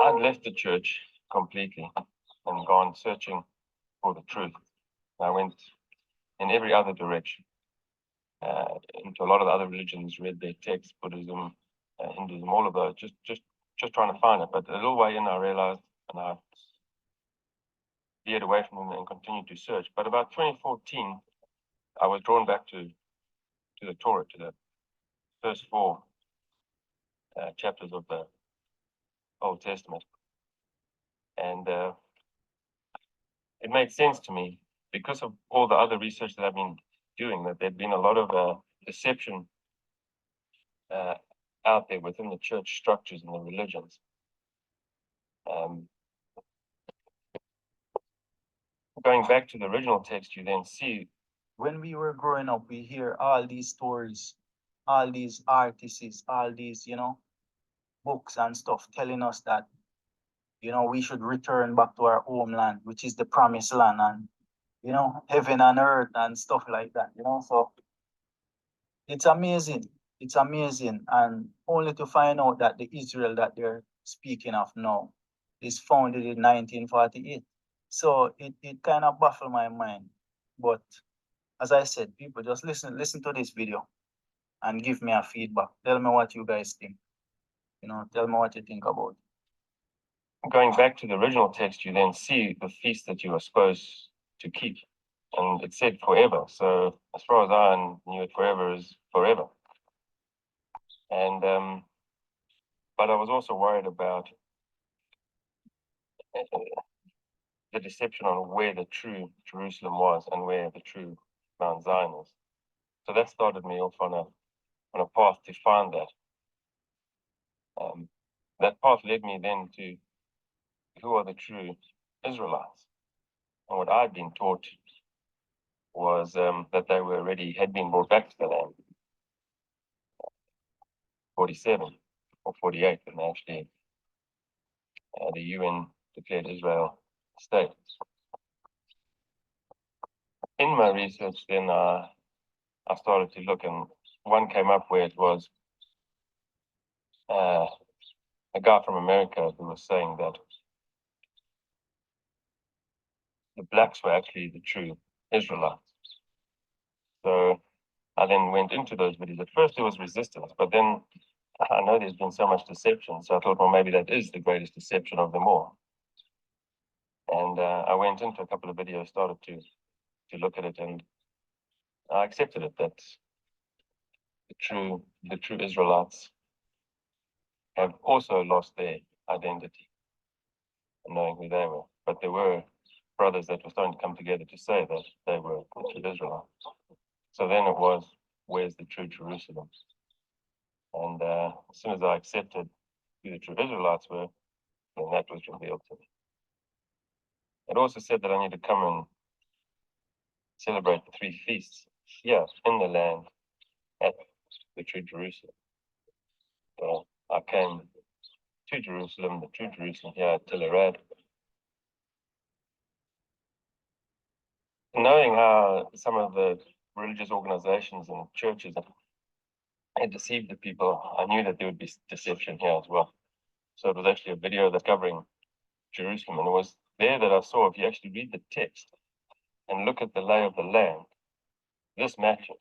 I'd left the church completely and gone searching for the truth. I went in every other direction, into a lot of the other religions, read their texts, Buddhism, Hinduism, all of those, just trying to find it. But a little way in, I realized, and I veered away from them and continued to search. But about 2014, I was drawn back to the Torah, to the first four chapters of the Old Testament. And it made sense to me because of all the other research that I've been doing, that there'd been a lot of deception out there within the church structures and the religions. Going back to the original text, you then see, when we were growing up, we hear all these stories, all these artists, all these, books and stuff telling us that, we should return back to our homeland, which is the promised land, and, heaven and earth and stuff like that, so it's amazing. It's amazing. And only to find out that the Israel that they're speaking of now is founded in 1948. So it kind of baffled my mind. But as I said, people just listen to this video and give me a feedback. Tell me what you guys think. Tell me what you think about it. Going back to the original text, you then see the feast that you are supposed to keep. And it said forever. So as far as I knew it, forever is forever. And but I was also worried about the deception on where the true Jerusalem was and where the true Mount Zion is. So that started me off on a path to find that. That path led me then to who are the true Israelites. And what I'd been taught was that they had been brought back to the land. 47 or 48, and actually the UN declared Israel a state. In my research, then I started to look, and one came up where it was a guy from America who was saying that the blacks were actually the true Israelites. So I then went into those videos. At first there was resistance, but then I know there's been so much deception, so I thought, well, maybe that is the greatest deception of them all. And I went into a couple of videos, started to look at it, and I accepted it that the true Israelites have also lost their identity and knowing who they were. But there were brothers that were starting to come together to say that they were the true Israelites. So then it was, where's the true Jerusalem? And as soon as I accepted who the true Israelites were, then that was revealed to me. It also said that I need to come and celebrate the three feasts here in the land at the true Jerusalem. So I came to Jerusalem, the true Jerusalem here at Tillerad. Knowing how some of the religious organizations and churches had deceived the people, I knew that there would be deception here as well. So it was actually a video that's covering Jerusalem, and it was there that I saw, if you actually read the text and look at the lay of the land, this matches.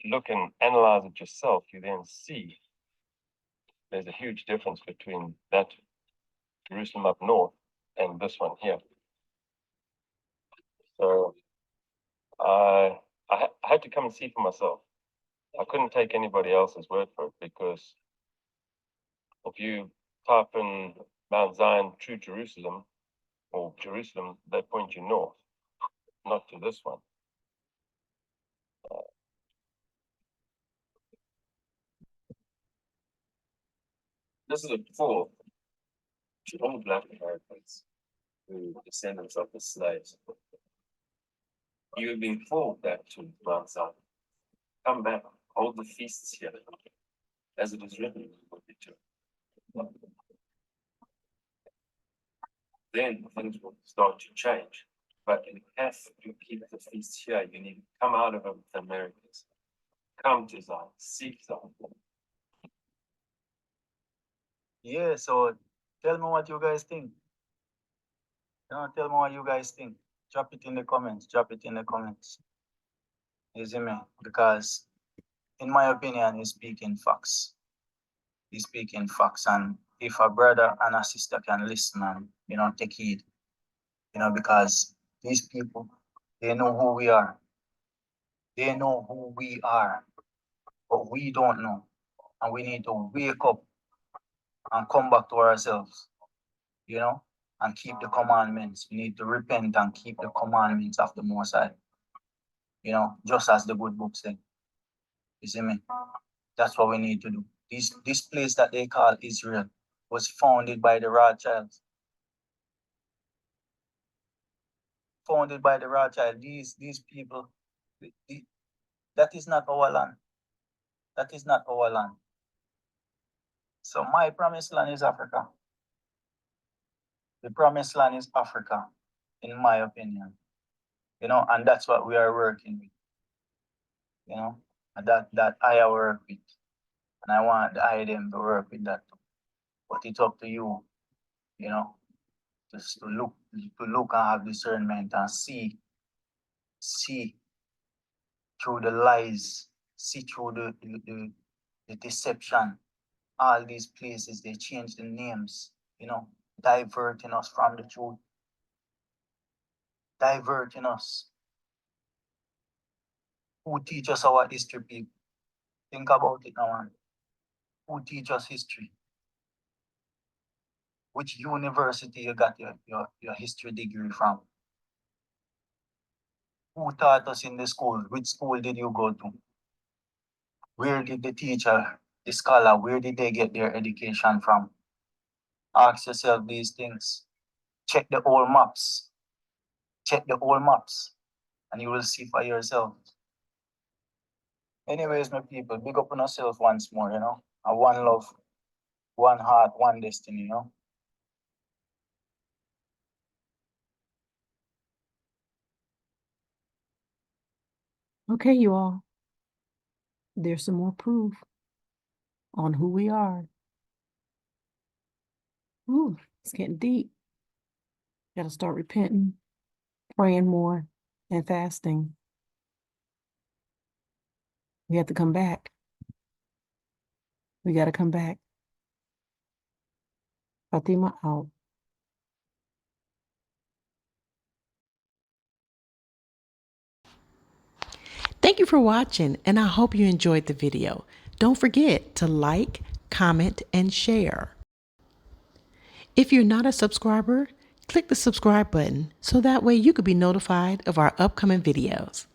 Look and analyze it yourself, you then see there's a huge difference between that Jerusalem up north and this one here. So I had to come and see for myself. I couldn't take anybody else's word for it, because if you type in Mount Zion, true Jerusalem, or Jerusalem, they point you north, not to this one. This is a pool to all Black Americans who are descendants of the slaves. You have been called back to Mount Zion. Come back, hold the feasts here, as it is written. Then things will start to change. But you have to keep the feasts here. You need to come out of the Americas. Come to Zion, seek Zion. Yeah, so Tell me what you guys think. Tell me what you guys think. Drop it in the comments. Drop it in the comments. You see me? Because in my opinion, he's speaking facts. He's speaking facts. And if a brother and a sister can listen and, take heed, because these people, they know who we are. They know who we are, but we don't know. And we need to wake up and come back to ourselves, and keep the commandments. We need to repent and keep the commandments of the Most High, just as the good book said. You see me? That's what we need to do. This place that they call Israel was founded by the Rothschilds. Founded by the Rothschilds. These people, that is not our land. That is not our land. So my promised land is Africa. The promised land is Africa, in my opinion. And that's what we are working with. And that I work with. And I want them to work with that too. But it's up to you, just to look and have discernment and see through the lies, see through the deception. All these places, they change the names, diverting us from the truth. Diverting us. Who teach us our history, people? Think about it now, man. Who teach us history? Which university you got your history degree from? Who taught us in the school? Which school did you go to? Where did the teacher, the scholar, where did they get their education from? Ask yourself these things. Check the old maps. Check the old maps, and you will see for yourself. Anyways, my people, big up on yourself once more, and one love, one heart, one destiny, Okay, you all. There's some more proof on who we are. Ooh, it's getting deep. Gotta start repenting, praying more, and fasting. We have to come back. We gotta come back. Fatima out. Thank you for watching, and I hope you enjoyed the video. Don't forget to like, comment, and share. If you're not a subscriber, click the subscribe button so that way you could be notified of our upcoming videos.